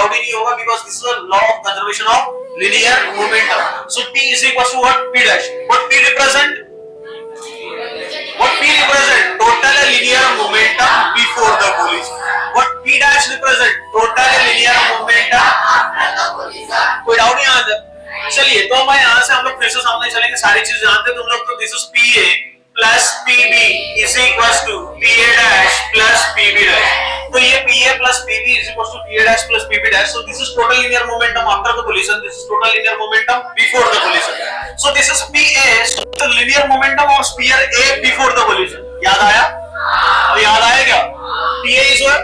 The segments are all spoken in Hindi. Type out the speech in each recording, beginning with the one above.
डाउट ही नहीं होगा because this is a law of conservation of linear momentum. So P is equal to what? P dash. What P represent? What P represent? Total linear momentum before the collision. What P dash represent? Total linear momentum after the collision. कोई डाउट नहीं आता? चलिए तो मैं यहाँ से हम लोग फिर से सामने चलेंगे. सारी चीजें जानते हैं तुम लोग. तो this is PA plus PB is equals to PA dash plus PB dash. तो ये PA plus PB is equals to PA dash plus PB dash. So this is total linear momentum after the collision. This is total linear momentum before the collision. So this is PA. So the linear momentum of sphere A before the collision. याद आया? तो याद आया क्या? PA is what?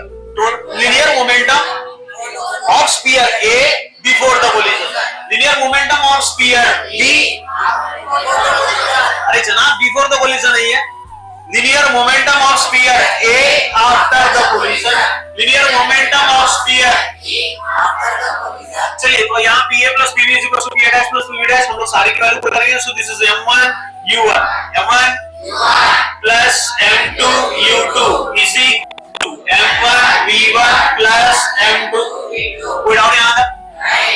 Linear momentum of sphere A before the collision. Linear momentum of sphere B. अरे जनाब बिफोर द कोलिजन नहीं है. Linear momentum of sphere A after the collision. Linear momentum of sphere B after the collision. चलिए तो यहाँ PA plus PB is equal to PA dash plus PB dash हम लोग सारी की वैल्यू पुट करेंगे. सो this is M1 U1 M1 plus M2 U2 is equal to M1 V1 plus M2 V2. कोई डाउट यहाँ तक?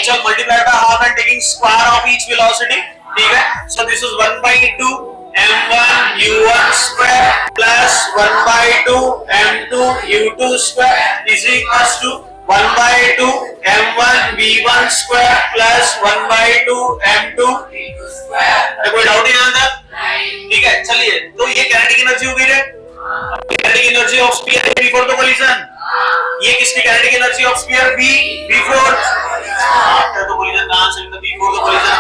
चल multiply by half and taking square of each velocity. ठीक है. सो this is 1/2 M1 U1 square plus 1/2 M2 U2 square is equals to 1/2 M1 V1 square plus 1/2 M2 V2 square. कोई डाउट नहीं आता? ठीक है. चलिए तो ये काइनेटिक एनर्जी होगी रे. Kinetic energy of sphere A before the collision. ये किसकी kinetic energy of sphere B before after the collision. कहां से before the collision.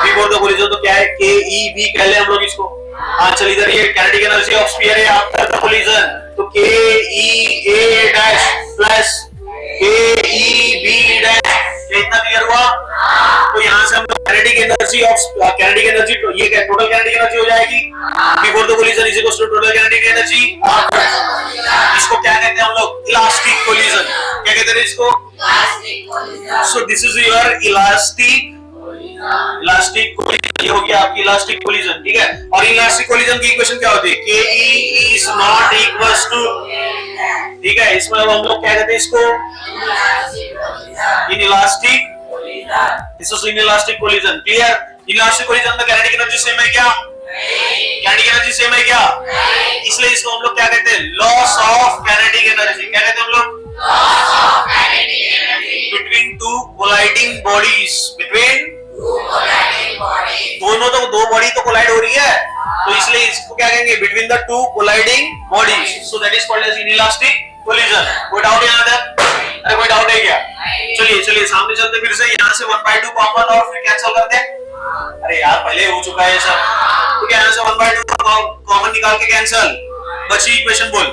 Before the collision तो क्या है? KEB कह ले हम लोग इसको. हाँ चल इधर ये काइनेटिक एनर्जी ऑफ स्फीयर है आफ्टर द कोलिजन. तो KEA dash plus KEB dash. इतना क्लियर हुआ? तो यहाँ से हम लोग काइनेटिक एनर्जी तो ये क्या टोटल काइनेटिक एनर्जी हो जाएगी before the collision is equal to total kinetic energy. इसको क्या कहते हैं हम लोग? Elastic collision. क्या कहते हैं इसको? Elastic collision. So this is your elastic collision. ये हो गया आपकी इलास्टिक कोलिजन. ठीक है. और इलास्टिक कोलिजन की इक्वेशन क्या होती है? KE is not equals to. ठीक है. इसमें हम लोग क्या कहते हैं इसको? Inelastic collision. This is inelastic collision. Clear? Elastic collision में काइनेटिक एनर्जी सेम है क्या? काइनेटिक एनर्जी सेम है क्या? इसलिए इसको हम लोग क्या कहते हैं? Loss of kinetic energy. क्या कहते हैं हम लोग? Loss of kinetic energy between two colliding bodies. Between दोनों तो दो बॉडी तो कोलाइड हो रही है तो इसलिए इसको क्या कहेंगे? Between the two colliding bodies. So that is called as inelastic collision. कोई डाउट यहाँ तक? अरे कोई डाउट है क्या? चलिए सामने चलते फिर से. यहाँ से 1/2 कॉमन और फिर कैंसिल करते. अरे यार पहले हो चुका है सब. तो क्या यहाँ से 1/2 कॉमन निकाल के कैंसिल. बची इक्वेशन बोल.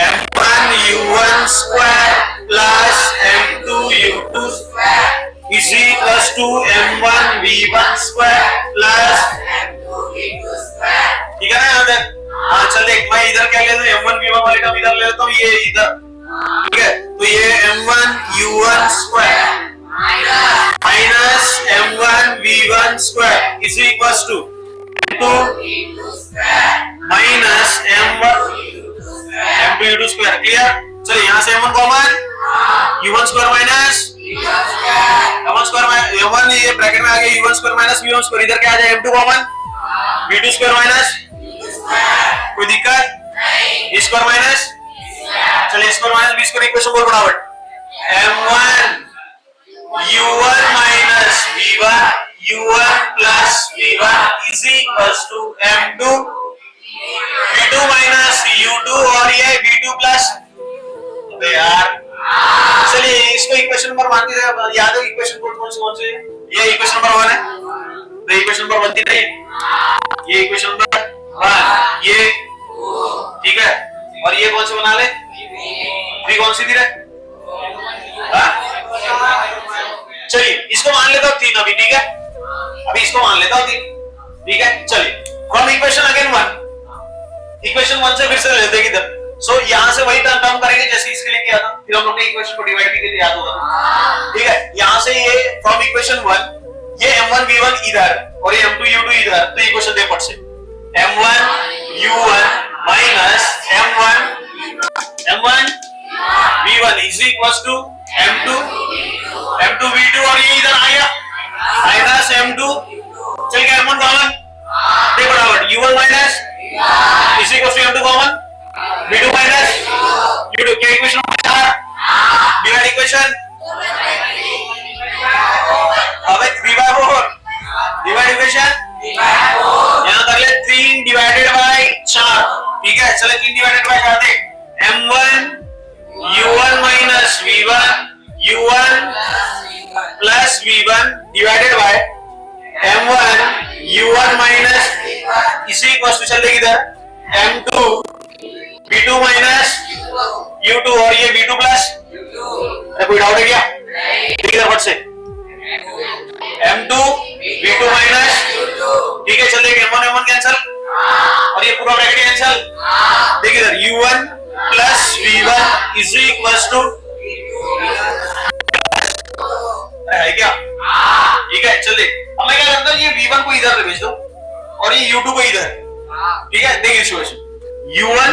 M1 U1 square plus M2 U2 square is equals to M1 V1 square plus M2 V2 square. ठीक है ना यहाँ तक? हाँ चल देख मैं इधर क्या ले लूँ? M1 V1 वाले का इधर ले लेता हूँ. ये इधर. ठीक है. तो ये M1 U1 square minus M1 V1 square is equals to M2 V2 square minus M1 M2 U2 square. Clear? चलिए यहाँ से M1 common. U1 square minus M1 square M1 ये ब्रैकेट में आ गया. U1 square minus V1 square. इधर क्या आ जाए? M2 common. V2 square minus कोई दिक्कत? E square minus. चलिए square minus B square equation बोल फटाफट. M1 U1 minus V1 U1 plus V1 is equals to M2 V2 minus U2 और ये V2 plus. अबे यार चलिए इसको इक्वेशन नंबर मान के याद है. इक्वेशन कौन से? ये इक्वेशन नंबर 1 है. तो इक्वेशन नंबर 1 थी नहीं. ये इक्वेशन नंबर 1 ये. ठीक है. और ये कौन से बना ले? भी कौन सी थी रे? चलिए इसको मान लेता हूँ 3 अभी. ठीक है. अभी इसको मान लेता हूँ 3. ठीक है. चलिए फ्रॉम इक्वेशन अगेन 1. इक्वेशन 1 से फिर से लेते हैं किधर. सो यहाँ से वही टर्म करेंगे जैसे इसके लिए किया था. फिर हम लोग ने इक्वेशन को डिवाइड किया याद होगा. ठीक है. यहाँ से ये फ्रॉम इक्वेशन 1 ये M1 V1 इधर और ये M2 U2 इधर. तो इक्वेशन दे पट से M1 U1 minus M1 V1 is equals to M2 V2 और ये इधर आ गया माइनस M2, चल गया M1 कॉमन, दे बराबर U1 माइनस इसी को M2 common, V2 minus U2। क्या इक्वेशन नंबर 4 डिवाइड इक्वेशन, अब 3/4 डिवाइड इक्वेशन, यहाँ कर ले 3 डिवाइडेड बाय 4, ठीक है। चले 3 डिवाइडेड बाय 4 देख, M1 U1 minus V1 U1 plus V1 divided by M1 U1 minus इसी को चल देगी इधर M2 V2 माइनस U2 और ये V2 प्लस, कोई डाउट है क्या? इधर फट से M2 V2 माइनस, ठीक है। चल देख M1 कैंसल और ये पूरा ब्रैकेट कैंसल, देख इधर U1 plus V1 is equals to है क्या? ठीक है। चल देख, अब मैं क्या करता हूँ, ये V1 को इधर भेज दो और ये U2 को इधर, ठीक है। देख इस वजह U1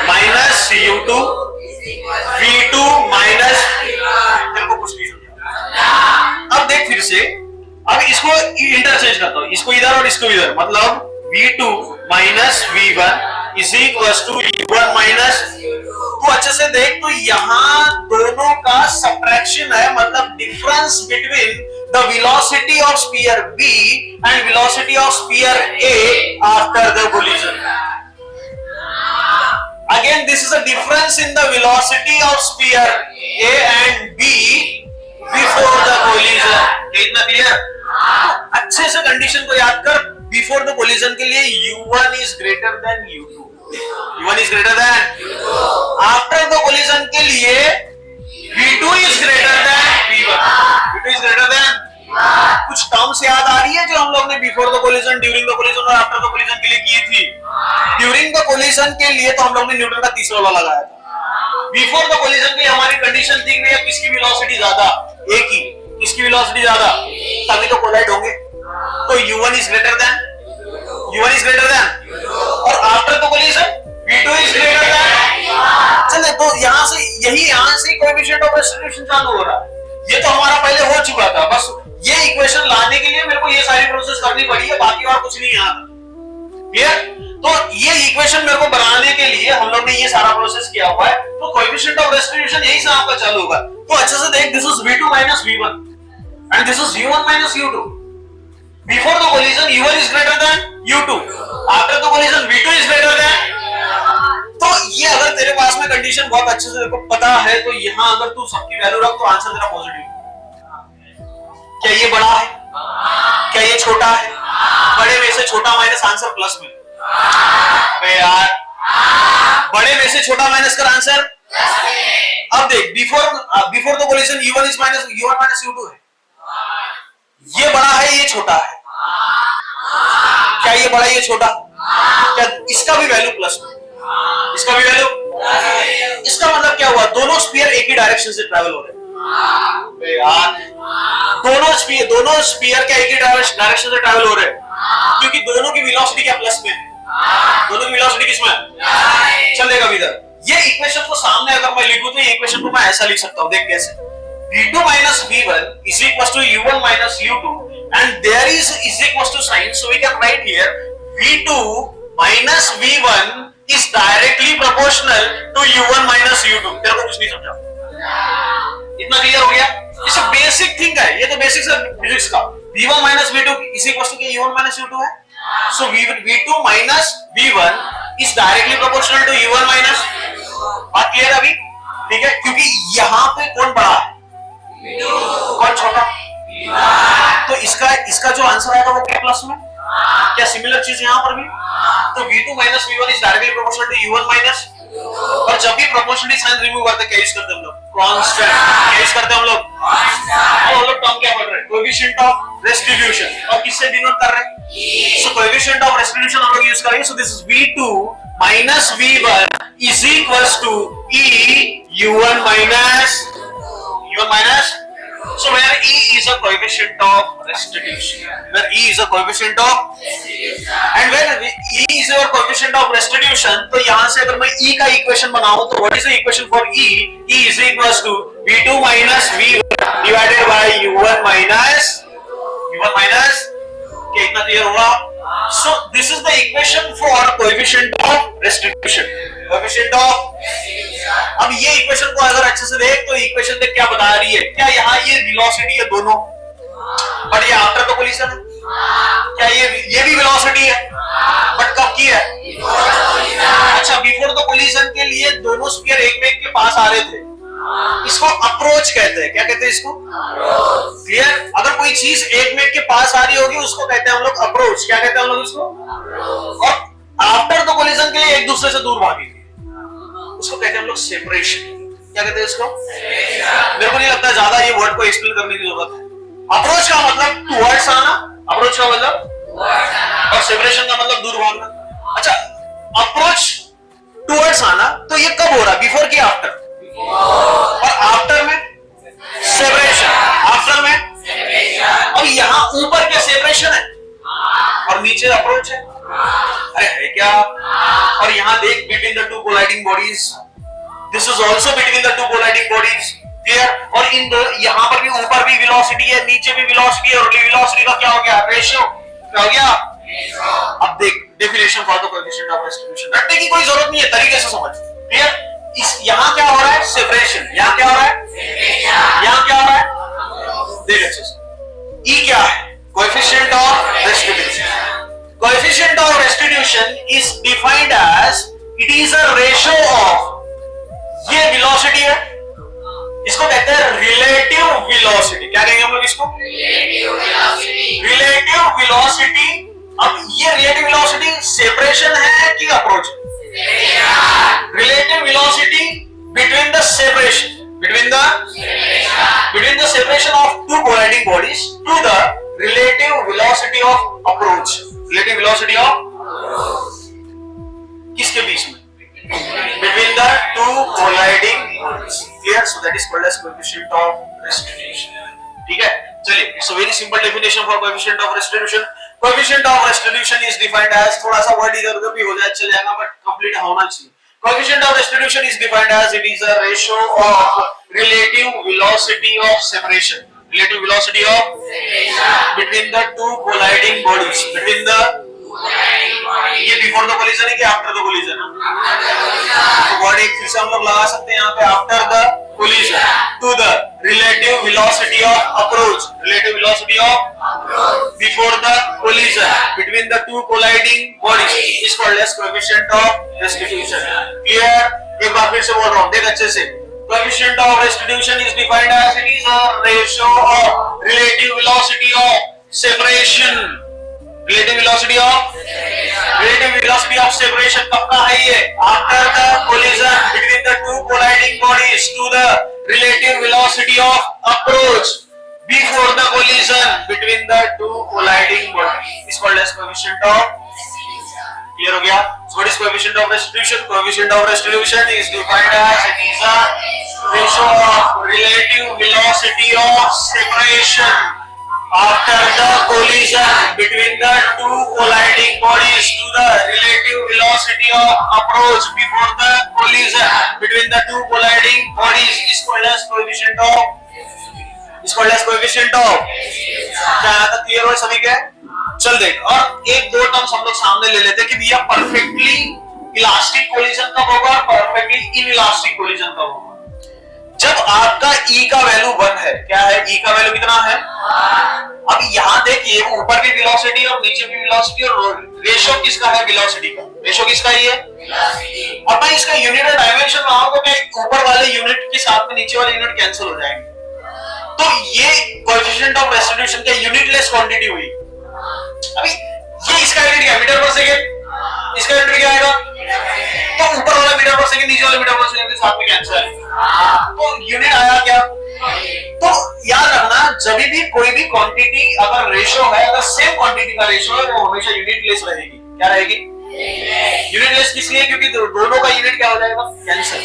minus U2 V2 minus, तेरे को कुछ नहीं समझा। अब देख फिर से, अब इसको इंटरचेंज करता हूँ, इसको इधर और इसको इधर, मतलब V2 minus V1 is equals to U1 minus. तो अच्छे से देख, तो यहाँ दोनों का सब्ट्रैक्शन है, मतलब difference between the velocity of sphere B and velocity of sphere A after the collision. Again, this is a difference in the velocity of sphere A and B before the collision. इतना क्लियर? अच्छे से कंडीशन को याद कर, बिफोर द कोलिजन के लिए U1 is greater than U2, U1 is greater than, after the collision के लिए V2 is greater than V1, V2 is greater than। कुछ टर्म्स याद आ रही है जो हम लोग ने before the collision, during the collision और आफ्टर द कोलिजन के लिए की थी। ड्यूरिंग द कोलिजन के लिए तो हम लोग ने न्यूटन का तीसरा लॉ लगाया था। बिफोर द कोलिजन के हमारी कंडीशन थी कि किसकी वेलोसिटी ज्यादा, ए की, किसकी वेलोसिटी ज्यादा, तभी तो कोलाइड होंगे। तो U1 is greater than, U1 is greater than, और after the collision V2 is greater than। चले, तो यहाँ से कोएफिशिएंट ऑफ रेस्टिट्यूशन चालू हो रहा है। ये तो हमारा पहले हो चुका था, बस ये इक्वेशन लाने के लिए मेरे को ये सारी प्रोसेस करनी पड़ी है, बाकी और कुछ नहीं आता। क्लियर? तो ये इक्वेशन मेरे को बनाने के लिए हम लोग ने ये सारा प्रोसेस किया हुआ है। तो कोएफिशिएंट ऑफ रेस्टिट्यूशन यही से आपका चालू होगा। तो अच्छे से देख, this is V2 minus V1 and this is U1 minus U2। Before the collision U1 is greater than U2, after the collision V2 is greater than. तो ये अगर तेरे पास में कंडीशन बहुत अच्छे से तेरे को पता है, तो यहाँ अगर तू सबकी वैल्यू रख तो आंसर तेरा पॉजिटिव। क्या ये बड़ा है, क्या ये छोटा है? बड़े में से छोटा माइनस आंसर प्लस में। अबे यार, बड़े में से छोटा माइनस कर आंसर प्लस में। अब देख, before the collision U1 is minus U1 minus U2 है। ये बड़ा है, ये छोटा है। क्या ये बड़ा, ये छोटा? क्या इसका भी वैल्यू प्लस में, इसका भी वैल्यू? इसका मतलब क्या हुआ, दोनों स्फीयर एक ही डायरेक्शन से ट्रैवल हो रहे हैं। यार, दोनों स्फीयर क्या एक ही डायरेक्शन से ट्रैवल हो रहे हैं, क्योंकि दोनों की वेलोसिटी क्या प्लस में है। दोनों की वेलोसिटी किसमें है? चल देगा इधर। ये इक्वेशन को सामने अगर मैं लिखूं तो ये इक्वेशन को मैं ऐसा लिख सकता हूं, देख कैसे। V2 minus V1 is equals to U1 minus U2, and there is equals to sign, so we can write here V2 minus V1 is directly proportional to U1 minus U2। तेरे को कुछ नहीं समझा? इतना क्लियर हो गया? ये बेसिक थिंग है, ये तो बेसिक्स है फिजिक्स का। V1 minus V2 is equals to U1 minus U2 है, so V2 minus V1 is directly proportional to U1 minus। बात क्लियर अभी? ठीक है, क्योंकि यहाँ पे कौन बड़ा है, कौन छोटा? तो इसका जो आंसर आएगा वो क्या प्लस में? क्या सिमिलर चीज यहाँ पर भी? तो V2 minus V1 is directly proportional to U1 minus। और जब भी प्रोपोर्शनलिटी साइन रिमूव करते क्या यूज करते हम लोग? कांस्टेंट। क्या यूज करते हम लोग? कांस्टेंट। हम लोग टर्म क्या पढ़ रहे हैं? Coefficient of restitution. और किससे डिनोट कर रहे हैं? सो कोएफिशिएंट ऑफ रेस्टिट्यूशन हम लोग यूज करेंगे। सो this is V2 minus V1 is equals to U1 minus। So where E is a coefficient of restitution, where E is a coefficient of restitution, and when E is your coefficient of restitution, तो यहाँ से अगर मैं E का इक्वेशन बनाऊं तो what is the equation for E? E is equals to V2 minus V1 divided by equation for coefficient of restitution, coefficient of. अब ये इक्वेशन को अगर अच्छे से देख तो इक्वेशन देख क्या बता रही है, क्या यहाँ ये वेलोसिटी है दोनों, बट ये आफ्टर द कोलिजन है। क्या ये भी वेलोसिटी है, बट कब की है? अच्छा, बिफोर द कोलिजन के लिए दोनों स्फीयर एक में एक के पास आ रहे थे, इसको अप्रोच कहते हैं। क्या कहते हैं इसको? क्लियर? अगर कोई चीज एक में एक के पास आ रही होगी उसको कहते हैं हम लोग अप्रोच। क्या कहते हैं हम लोग इसको? और आफ्टर द कोलिजन के लिए एक दूसरे से दूर भागेंगे उसको कहते हैं हम लोग सेपरेशन। क्या कहते हैं इसको? मेरे को नहीं लगता ज्यादा ये वर्ड को एक्सप्लेन करने की जरूरत है। अप्रोच का मतलब टुवर्ड्स आना, अप्रोच का मतलब, और सेपरेशन का मतलब दूर भागना। अच्छा, अप्रोच टुवर्ड्स आना तो ये कब हो रहा है, बिफोर की आफ्टर? और आफ्टर में सेपरेशन, आफ्टर में सेपरेशन। और यहाँ ऊपर क्या सेपरेशन है और नीचे अप्रोच है? अरे है क्या? और यहाँ देख, between the two colliding bodies, this is also between the two colliding bodies. Clear? और इन दो यहाँ पर भी ऊपर भी वेलोसिटी है, नीचे भी वेलोसिटी है, और वेलोसिटी का क्या हो गया? रेशियो। क्या हो गया? अब देख definition for the coefficient of restitution, रटने की कोई जरूरत नहीं है, तरीके से समझ। क्लियर? इस यहाँ क्या हो रहा है? सेपरेशन। यहाँ क्या हो रहा है? सेपरेशन। यहाँ क्या हो रहा है? देख अच्छे से, ई क्या है? Coefficient of restitution. Coefficient of restitution is defined as it is a ratio of, ये वेलोसिटी है, इसको कहते हैं रिलेटिव वेलोसिटी। क्या कहेंगे हम लोग इसको? Relative velocity. Relative velocity. अब ये रिलेटिव वेलोसिटी सेपरेशन है कि approach? Relative velocity between the separation, between the separation of two colliding bodies to the relative velocity of approach. Relative velocity of किसके बीच में? Between the two colliding bodies. Clear? So that is called as coefficient of restitution. ठीक है? चलिए, it's a very simple definition for coefficient of restitution. Coefficient of restitution is defined as, थोड़ा सा वर्ड इधर उधर भी हो जाए चल जाएगा, बट कंप्लीट होना चाहिए। Coefficient of restitution is defined as it is a ratio of relative velocity of separation. Relative velocity of separation between the two colliding bodies. Between the ये बिफोर द कोलिजन है कि आफ्टर द कोलिजन है? तो वर्ड एक फिर से हम लोग लगा सकते हैं यहाँ पे, after the collision to the relative velocity of approach, relative velocity of before the collision between the two colliding bodies is called as coefficient of restitution. Clear? एक बार फिर से बोल रहा हूँ, देख अच्छे से। Coefficient of restitution is defined as it is a ratio of relative velocity of separation. Relative velocity of separation कब का है ये? After the collision between the two colliding bodies to the relative velocity of approach before the collision between the two colliding bodies is called as coefficient of. Clear हो गया? So what is coefficient of restitution? Coefficient of restitution is defined as it is a ratio of relative velocity of separation after the collision between the two colliding bodies to the relative velocity of approach before the collision between the two colliding bodies is called as coefficient of, is called as coefficient of। क्या यहाँ तक क्लियर हो सभी के? चल देख, और एक दो टर्म्स हम लोग सामने ले लेते हैं कि भैया परफेक्टली इलास्टिक कोलिजन कब होगा और परफेक्टली इनइलास्टिक कोलिजन कब होगा। जब आपका E का वैल्यू 1 है, क्या है? E का वैल्यू कितना है? अब यहाँ देखिए, ऊपर भी वेलोसिटी और नीचे भी वेलोसिटी, और रेशियो किसका है? वेलोसिटी का। रेशियो किसका है ये? अब मैं इसका यूनिट और डायमेंशन लगाऊं तो क्या ऊपर वाले यूनिट के साथ में नीचे वाले यूनिट कैंसिल हो जाएंगे? तो ये कोएफिशिएंट ऑफ रेस्टिट्यूशन का यूनिटलेस क्वांटिटी हुई। अभी ये इसका यूनिट क्या? मीटर पर सेकंड। इसका यूनिट क्या आएगा? तो ऊपर वाला मीटर पर सेकंड, नीचे वाला मीटर पर सेकंड के साथ में कैंसिल है, तो यूनिट आया क्या? तो याद रखना, जब भी कोई भी क्वांटिटी अगर रेशियो है, अगर सेम क्वांटिटी का रेशियो है, वो हमेशा यूनिटलेस रहेगी। क्या रहेगी? यूनिटलेस किस लिए? क्योंकि दोनों का यूनिट क्या हो जाएगा? कैंसिल।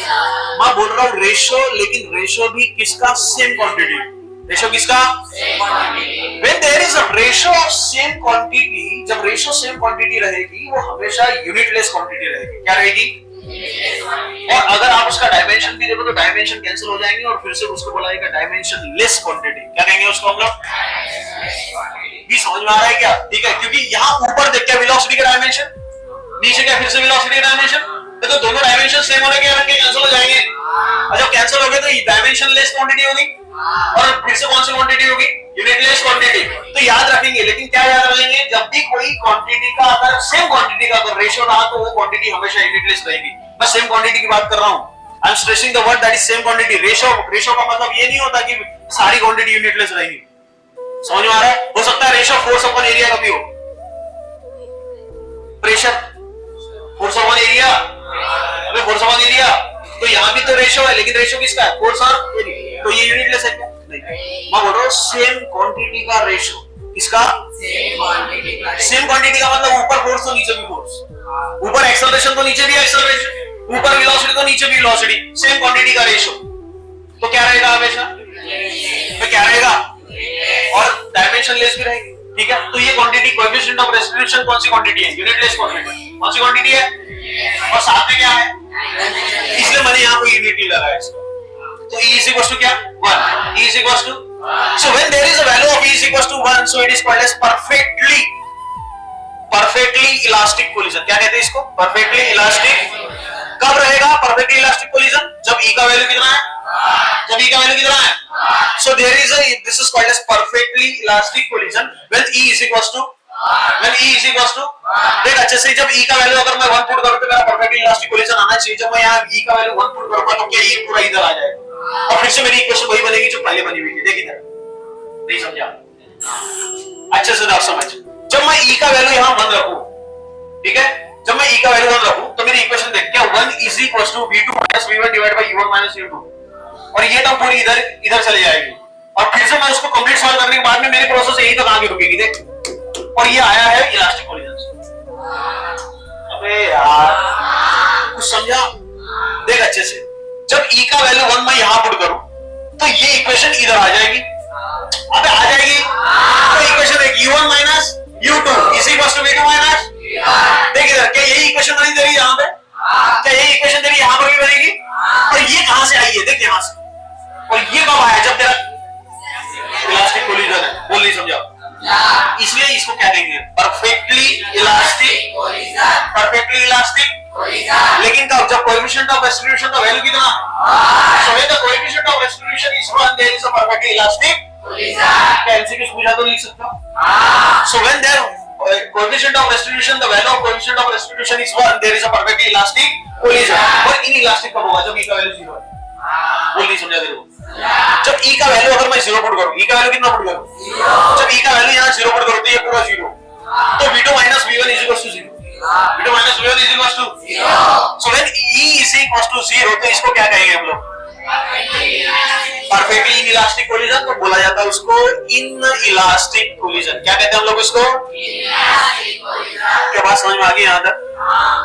मैं बोल रहा हूँ रेशियो, लेकिन रेशियो भी किसका? Same quantity. रेशियो किसका? When there is a ratio of same quantity, जब रेशियो सेम क्वांटिटी रहेगी, वो हमेशा यूनिटलेस क्वांटिटी रहेगी। क्या रहेगी? और अगर आप उसका डायमेंशन भी देखो तो डायमेंशन कैंसिल हो जाएंगे, और फिर से उसको बोला जाएगा डायमेंशन लेस क्वांटिटी। क्या कहेंगे उसको हम लोग? भी समझ में आ रहा है क्या? ठीक है, क्योंकि यहाँ ऊपर देख क्या वेलोसिटी का डायमेंशन नीचे क्या फिर से वेलोसिटी डायमेंशन, तो दोनों डायमेंशन सेम होने के रखें कैंसिल हो जाएंगे, और जब कैंसिल हो गए तो डायमेंशन लेस क्वांटिटी होगी और फिर से कौन सी क्वांटिटी होगी, यूनिटलेस क्वांटिटी। तो याद रखेंगे, लेकिन क्या याद रखेंगे, जब भी कोई क्वांटिटी का अगर सेम क्वांटिटी का अगर रेशियो रहा तो वो क्वांटिटी हमेशा यूनिटलेस रहेगी। मैं सेम क्वांटिटी की बात कर रहा हूं, I am stressing the word that is same quantity. Ratio का मतलब ये नहीं होता कि सारी क्वांटिटी यूनिटलेस रहेगी, समझ में आ रहा है। हो सकता है रेशियो फोर्स अपॉन एरिया का भी हो, प्रेशर फोर्स अपॉन एरिया, अबे फोर्स अपॉन एरिया, तो यहां भी तो रेशियो है, लेकिन रेशियो किसका है, फोर्स और एरिया, तो ये यूनिटलेस है क्या, नहीं। मैं बोल रहा हूं सेम क्वांटिटी का रेशियो, किसका, सेम क्वांटिटी का मतलब ऊपर फोर्स तो नीचे भी फोर्स, ऊपर एक्सेलरेशन तो नीचे भी एक्सेलरेशन, ऊपर वेलोसिटी तो नीचे भी वेलोसिटी, सेम क्वांटिटी का रेशियो, तो क्या रहेगा हमेशा, तो क्या रहेगा, और डायमेंशन लेस भी रहेगी, ठीक है। तो ये क्वांटिटी कोएफिशिएंट ऑफ रेस्टिट्यूशन कौन सी क्वांटिटी है, यूनिटलेस क्वांटिटी, कौन सी क्वांटिटी है, और साथ में क्या है, इसलिए मैंने यहां पे यूनिट नहीं लगाया इसको। तो E is equals to क्या, 1, E is equals to, so when there is a value of E is equals to 1, so it is called as perfectly elastic collision। क्या कहते हैं इसको, perfectly elastic। कब रहेगा perfectly elastic collision, जब E का वैल्यू कितना है, जब E का वैल्यू कितना है, so there is a, this is called as perfectly elastic collision when E is equals to, देख अच्छे से, जब E का वैल्यू अगर मैं 1 पुट करूं तो मेरा perfectly elastic collision आना चाहिए। जब मैं यहाँ E का वैल्यू 1 पुट करूंगा तो क्या ये पूरा इधर आ जाएगा, और फिर से मेरी इक्वेशन वही बनेगी जो पहले बनी हुई थी। देख इधर, नहीं समझा, अच्छे से आप समझ। जब मैं E का वैल्यू यहाँ 1 रखूं, ठीक है, जब मैं E का वैल्यू 1 रखूं तो मेरी इक्वेशन देख, क्या 1 is equals to V2 minus V1 divided by U1 minus U2, और ये टर्म पूरी इधर चली जाएगी, और फिर से मैं उसको कंप्लीट सॉल्व करने के बाद में मेरी प्रोसेस यही तक आगे रुकेगी, देख। और ये आया है इलास्टिक कोलिजन। अबे यार कुछ समझा, देख अच्छे से, जब E का वैल्यू 1 मैं यहां पुट करूं तो ये इक्वेशन इधर आ जाएगी, अबे आ जाएगी, तो इक्वेशन देख U1 minus U2 is equals to V2 minus, देख इधर, क्या यही इक्वेशन बनी तेरी यहां पे, क्या यही इक्वेशन तेरी यहां पर भी बनेगी, और ये कहां से आई है, देख यहां से, और ये कब आया, जब तेरा इलास्टिक कोलिजन है, बोल नहीं समझा, इसलिए इसको क्या कहेंगे, perfectly elastic collision, perfectly elastic collision. लेकिन कब, जब कोएफिशिएंट ऑफ रेस्टिट्यूशन का वैल्यू कितना, so when the coefficient of restitution is 1, there is a perfectly elastic collision। क्या एमसीक्यू पूछा तो लिख सकता हूं, so when there coefficient of restitution, the value of coefficient of restitution is 1, there is a perfectly elastic collision। और inelastic कब होगा, जब E का वैल्यू 0 है, बोल नहीं समझा तेरे को, जब E का वैल्यू अगर मैं 0 पुट करूं, E का वैल्यू कितना पुट करूं, जब E का वैल्यू यहां 0 पुट करूं तो ये पूरा 0, तो V2 minus V1 is equals to 0, V2 minus V1 is equals to 0, so when E is equals to 0 तो इसको क्या कहेंगे हम लोग, परफेक्टली इनइलास्टिक कोलिजन, तो बोला जाता है उसको इनइलास्टिक कोलिजन। क्या कहते हैं हम लोग इसको, इनइलास्टिक कोलिजन। क्या बात समझ में आ गई यहां तक,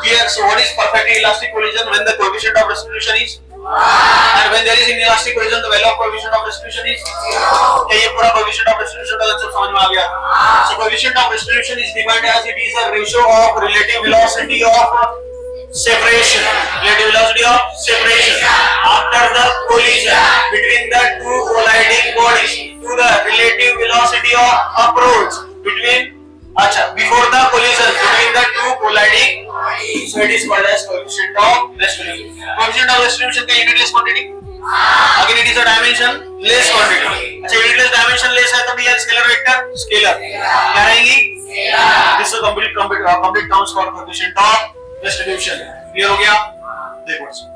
clear. So what is perfectly elastic collision, when the coefficient of restitution is 1 and when there is inelastic collision the value of coefficient of restitution is 0। क्या ये पूरा coefficient of restitution का कंसेप्ट समझ में आ गया। so coefficient of restitution is defined as it is a ratio of relative velocity of separation, after the collision between the two colliding bodies to the relative velocity of approach between, before the collision between the two colliding bodies, so it is called as coefficient of restitution। coefficient of restitution का unitless quantity, again it is a dimensionless quantity। अच्छा unitless dimensionless है तो भी स्केलर वेक्टर स्केलर क्या रहेंगी, this is complete terms for coefficient of restitution। Clear हो गया, देखो।